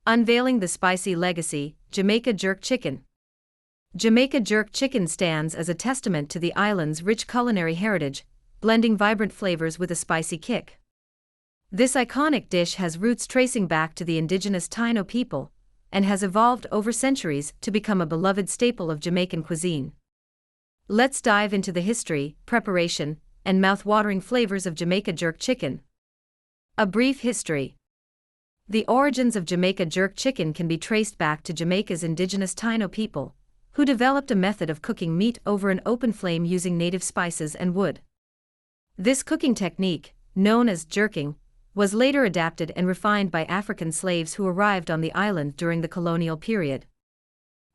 Unveiling the spicy legacy, Jamaica jerk chicken. Jamaica jerk chicken stands as a testament to the island's rich culinary heritage, blending vibrant flavors with a spicy kick. This iconic dish has roots tracing back to the indigenous Taino people, and has evolved over centuries to become a beloved staple of Jamaican cuisine. Let's dive into the history, preparation, and mouth-watering flavors of Jamaica jerk chicken. A brief history. The origins of Jamaica jerk chicken can be traced back to Jamaica's indigenous Taino people, who developed a method of cooking meat over an open flame using native spices and wood. This cooking technique, known as jerking, was later adapted and refined by African slaves who arrived on the island during the colonial period.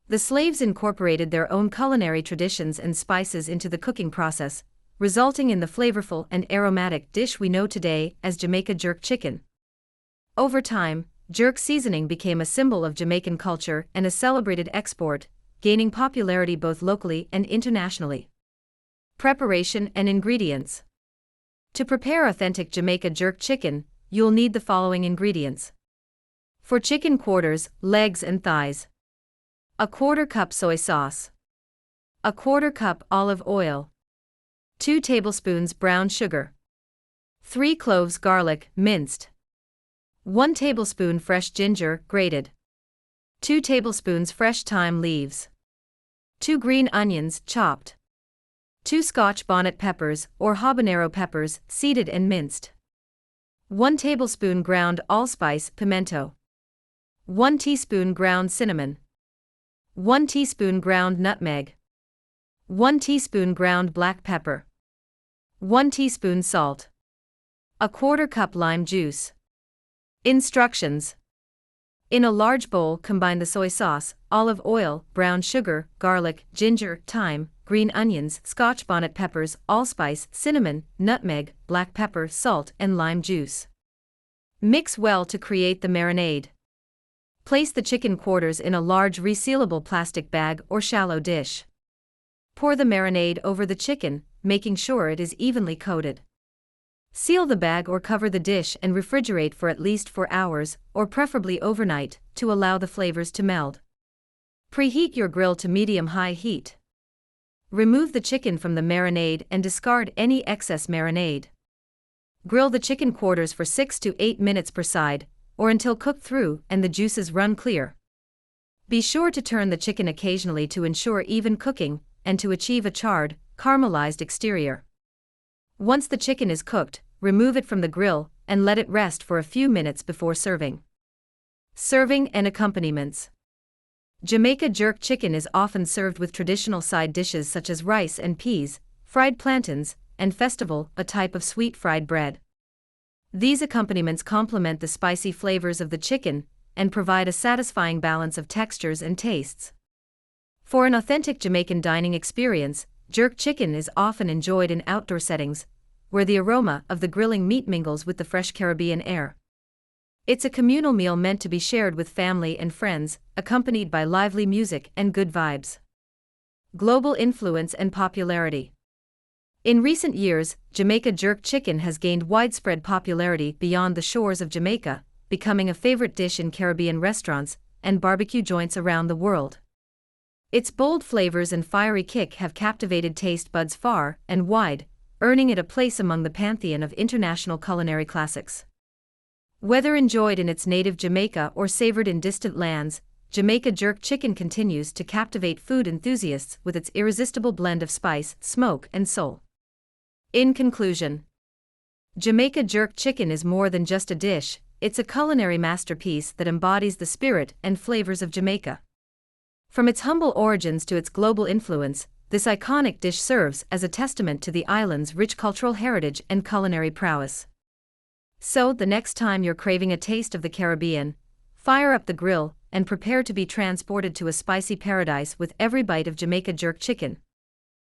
The slaves incorporated their own culinary traditions and spices into the cooking process, resulting in the flavorful and aromatic dish we know today as Jamaica jerk chicken. Over time, jerk seasoning became a symbol of Jamaican culture and a celebrated export, gaining popularity both locally and internationally. Preparation and ingredients. To prepare authentic Jamaica jerk chicken, you'll need the following ingredients. For chicken quarters, legs and thighs: a 1/4 cup soy sauce, a 1/4 cup olive oil, 2 tablespoons brown sugar, 3 cloves garlic, minced, 1 tablespoon fresh ginger, grated, 2 tablespoons fresh thyme leaves, 2 green onions, chopped, 2 Scotch bonnet peppers or habanero peppers, seeded and minced, 1 tablespoon ground allspice, pimento, 1 teaspoon ground cinnamon, 1 teaspoon ground nutmeg, 1 teaspoon ground black pepper, 1 teaspoon salt, a 1/4 cup lime juice. Instructions. In a large bowl, combine the soy sauce, olive oil, brown sugar, garlic, ginger, thyme, green onions, Scotch bonnet peppers, allspice, cinnamon, nutmeg, black pepper, salt, and lime juice. Mix well to create the marinade. Place the chicken quarters in a large resealable plastic bag or shallow dish. Pour the marinade over the chicken, making sure it is evenly coated. Seal the bag or cover the dish and refrigerate for at least 4 hours, or preferably overnight, to allow the flavors to meld. Preheat your grill to medium-high heat. Remove the chicken from the marinade and discard any excess marinade. Grill the chicken quarters for 6 to 8 minutes per side, or until cooked through and the juices run clear. Be sure to turn the chicken occasionally to ensure even cooking, and to achieve a charred, caramelized exterior. Once the chicken is cooked, remove it from the grill and let it rest for a few minutes before serving. Serving and accompaniments. Jamaica jerk chicken is often served with traditional side dishes such as rice and peas, fried plantains, and festival, a type of sweet fried bread. These accompaniments complement the spicy flavors of the chicken and provide a satisfying balance of textures and tastes. For an authentic Jamaican dining experience, jerk chicken is often enjoyed in outdoor settings, where the aroma of the grilling meat mingles with the fresh Caribbean air. It's a communal meal meant to be shared with family and friends, accompanied by lively music and good vibes. Global influence and popularity. In recent years, Jamaica jerk chicken has gained widespread popularity beyond the shores of Jamaica, becoming a favorite dish in Caribbean restaurants and barbecue joints around the world. Its bold flavors and fiery kick have captivated taste buds far and wide, earning it a place among the pantheon of international culinary classics. Whether enjoyed in its native Jamaica or savored in distant lands, Jamaica jerk chicken continues to captivate food enthusiasts with its irresistible blend of spice, smoke, and soul. In conclusion, Jamaica jerk chicken is more than just a dish, it's a culinary masterpiece that embodies the spirit and flavors of Jamaica. From its humble origins to its global influence, this iconic dish serves as a testament to the island's rich cultural heritage and culinary prowess. So, the next time you're craving a taste of the Caribbean, fire up the grill and prepare to be transported to a spicy paradise with every bite of Jamaica jerk chicken.